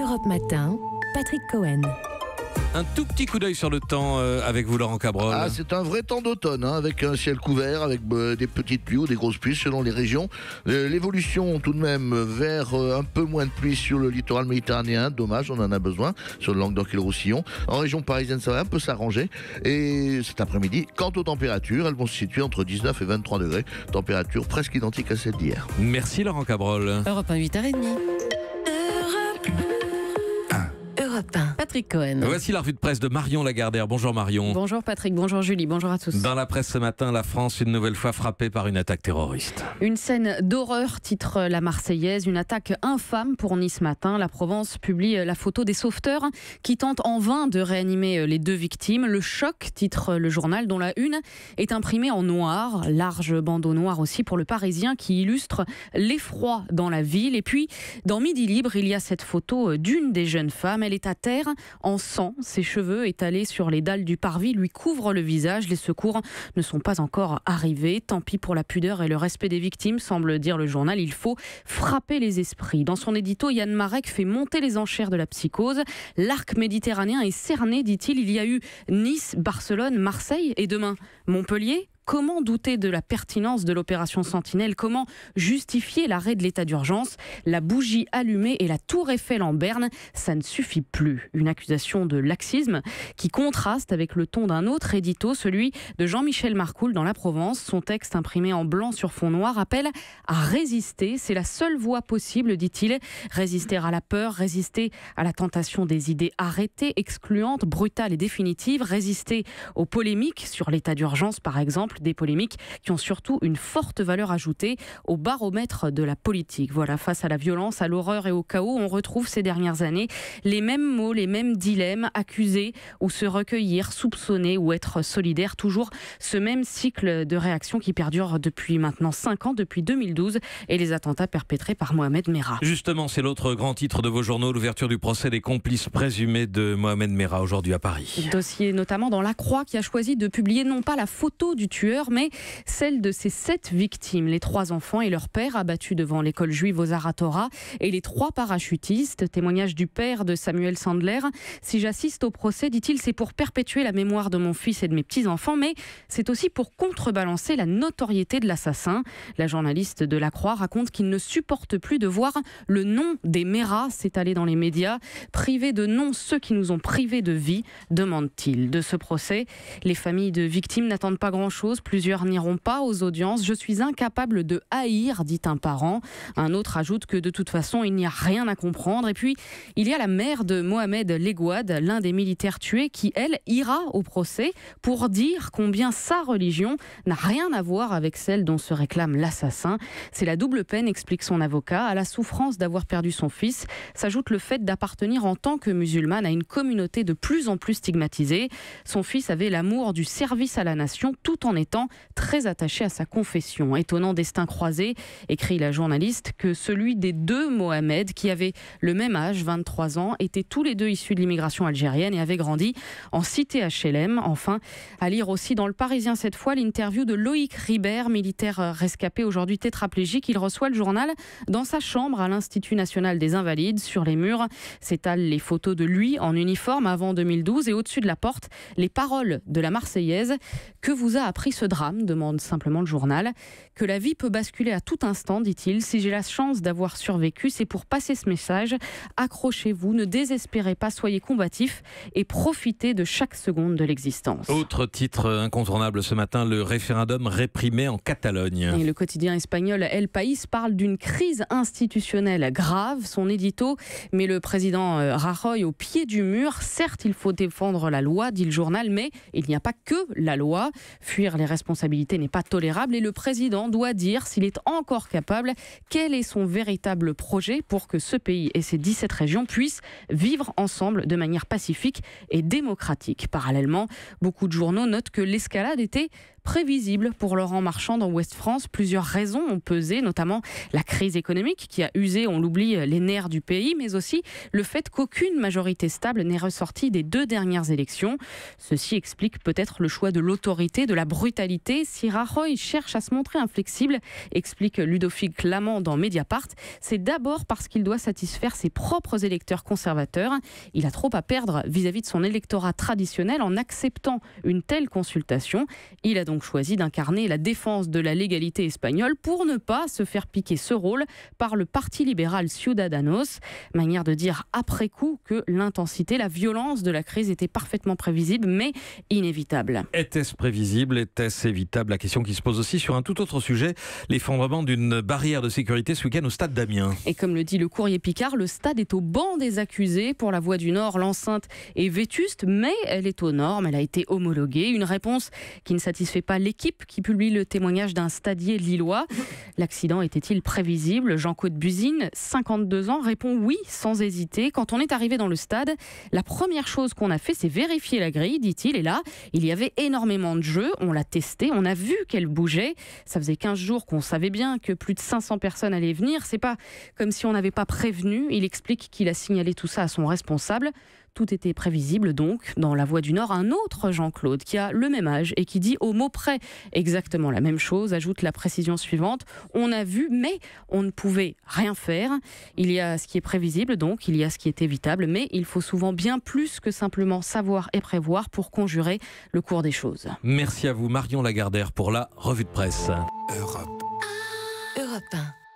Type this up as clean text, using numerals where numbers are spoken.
Europe Matin, Patrick Cohen. Un tout petit coup d'œil sur le temps avec vous, Laurent Cabrol. C'est un vrai temps d'automne, avec un ciel couvert, avec des petites pluies ou des grosses pluies selon les régions. L'évolution tout de même vers un peu moins de pluie sur le littoral méditerranéen. Dommage, on en a besoin sur le Languedoc et le Roussillon. En région parisienne, ça va un peu s'arranger. Et cet après-midi, quant aux températures, elles vont se situer entre 19 et 23 degrés. Température presque identique à celle d'hier. Merci Laurent Cabrol. Europe 1, 8h30. Patrick Cohen. Voici la revue de presse de Marion Lagardère. Bonjour Marion. Bonjour Patrick, bonjour Julie, bonjour à tous. Dans la presse ce matin, la France une nouvelle fois frappée par une attaque terroriste. Une scène d'horreur, titre La Marseillaise, une attaque infâme pour Nice matin. La Provence publie la photo des sauveteurs qui tentent en vain de réanimer les deux victimes. Le choc, titre le journal, dont la une est imprimée en noir, large bandeau noir aussi pour le Parisien qui illustre l'effroi dans la ville. Et puis, dans Midi Libre, il y a cette photo d'une des jeunes femmes. Elle est à terre, en sang, ses cheveux étalés sur les dalles du parvis lui couvrent le visage. Les secours ne sont pas encore arrivés. Tant pis pour la pudeur et le respect des victimes, semble dire le journal. Il faut frapper les esprits. Dans son édito, Yann Marek fait monter les enchères de la psychose. L'arc méditerranéen est cerné, dit-il. Il y a eu Nice, Barcelone, Marseille et demain Montpellier. Comment douter de la pertinence de l'opération Sentinelle ? Comment justifier l'arrêt de l'état d'urgence ? La bougie allumée et la tour Eiffel en berne, ça ne suffit plus. Une accusation de laxisme qui contraste avec le ton d'un autre édito, celui de Jean-Michel Marcoul dans La Provence. Son texte imprimé en blanc sur fond noir appelle à résister. C'est la seule voie possible, dit-il. Résister à la peur, résister à la tentation des idées arrêtées, excluantes, brutales et définitives. Résister aux polémiques sur l'état d'urgence, par exemple. Des polémiques qui ont surtout une forte valeur ajoutée au baromètre de la politique. Voilà, face à la violence, à l'horreur et au chaos, on retrouve ces dernières années les mêmes mots, les mêmes dilemmes, accuser ou se recueillir, soupçonner ou être solidaire. Toujours ce même cycle de réaction qui perdure depuis maintenant 5 ans, depuis 2012, et les attentats perpétrés par Mohamed Merah. Justement, c'est l'autre grand titre de vos journaux, l'ouverture du procès des complices présumés de Mohamed Merah aujourd'hui à Paris. Dossier notamment dans La Croix qui a choisi de publier non pas la photo du tueur, mais celle de ses 7 victimes, les 3 enfants et leur père abattus devant l'école juive aux Zaratora et les 3 parachutistes. Témoignage du père de Samuel Sandler. Si j'assiste au procès, dit-il, c'est pour perpétuer la mémoire de mon fils et de mes petits-enfants, mais c'est aussi pour contrebalancer la notoriété de l'assassin. La journaliste de La Croix raconte qu'il ne supporte plus de voir le nom des Merah s'étaler dans les médias. Priver de nom ceux qui nous ont privés de vie, demande-t-il. De ce procès, les familles de victimes n'attendent pas grand-chose. Plusieurs n'iront pas aux audiences. Je suis incapable de haïr, dit un parent. Un autre ajoute que de toute façon, il n'y a rien à comprendre. Et puis, il y a la mère de Mohamed Legouad, l'un des militaires tués, qui, elle, ira au procès pour dire combien sa religion n'a rien à voir avec celle dont se réclame l'assassin. C'est la double peine, explique son avocat. À la souffrance d'avoir perdu son fils s'ajoute le fait d'appartenir en tant que musulmane à une communauté de plus en plus stigmatisée. Son fils avait l'amour du service à la nation tout en étant très attaché à sa confession. Étonnant destin croisé, écrit la journaliste, que celui des 2 Mohamed, qui avaient le même âge, 23 ans, étaient tous les 2 issus de l'immigration algérienne et avaient grandi en cité HLM. Enfin, à lire aussi dans Le Parisien cette fois, l'interview de Loïc Ribert, militaire rescapé, aujourd'hui tétraplégique. Il reçoit le journal dans sa chambre à l'Institut National des Invalides. Sur les murs s'étalent les photos de lui en uniforme avant 2012 et au-dessus de la porte, les paroles de la Marseillaise. Que vous a appris ce drame ? Demande simplement le journal. Que la vie peut basculer à tout instant, dit-il. Si j'ai la chance d'avoir survécu, c'est pour passer ce message. Accrochez-vous, ne désespérez pas, soyez combatifs et profitez de chaque seconde de l'existence. Autre titre incontournable ce matin, le référendum réprimé en Catalogne. Et le quotidien espagnol El País parle d'une crise institutionnelle grave. Son édito met le président Rajoy au pied du mur. Certes, il faut défendre la loi, dit le journal, mais il n'y a pas que la loi. Fuir les responsabilités n'est pas tolérable et le président doit dire, s'il est encore capable, quel est son véritable projet pour que ce pays et ses 17 régions puissent vivre ensemble de manière pacifique et démocratique. Parallèlement, beaucoup de journaux notent que l'escalade était prévisible pour Laurent Marchand dans Ouest France. Plusieurs raisons ont pesé, notamment la crise économique qui a usé, on l'oublie, les nerfs du pays, mais aussi le fait qu'aucune majorité stable n'est ressortie des 2 dernières élections. Ceci explique peut-être le choix de l'autorité, de la brutalité. Si Rajoy cherche à se montrer inflexible, explique Ludovic Clamant dans Mediapart, c'est d'abord parce qu'il doit satisfaire ses propres électeurs conservateurs. Il a trop à perdre vis-à-vis de son électorat traditionnel en acceptant une telle consultation. Il a donc choisi d'incarner la défense de la légalité espagnole pour ne pas se faire piquer ce rôle par le parti libéral Ciudadanos. Manière de dire après coup que l'intensité, la violence de la crise était parfaitement prévisible mais inévitable. Était-ce prévisible? Était-ce évitable? La question qui se pose aussi sur un tout autre sujet, l'effondrement d'une barrière de sécurité ce week-end au stade d'Amiens. Et comme le dit le Courrier Picard, le stade est au banc des accusés. Pour la Voix du Nord, l'enceinte est vétuste, mais elle est aux normes, elle a été homologuée. Une réponse qui ne satisfait pas l'équipe qui publie le témoignage d'un stadier lillois. L'accident était-il prévisible? Jean-Claude Buzine, 52 ans, répond oui sans hésiter. Quand on est arrivé dans le stade, la première chose qu'on a fait, c'est vérifier la grille, dit-il. Et là, il y avait énormément de jeux. On l'a testé, on a vu qu'elle bougeait. Ça faisait 15 jours qu'on savait bien que plus de 500 personnes allaient venir. C'est pas comme si on n'avait pas prévenu. Il explique qu'il a signalé tout ça à son responsable. Tout était prévisible donc. Dans La Voix du Nord, un autre Jean-Claude qui a le même âge et qui dit au mot près exactement la même chose, ajoute la précision suivante: on a vu mais on ne pouvait rien faire. Il y a ce qui est prévisible donc, il y a ce qui est évitable, mais il faut souvent bien plus que simplement savoir et prévoir pour conjurer le cours des choses. Merci à vous Marion Lagardère pour la revue de presse. Europe 1.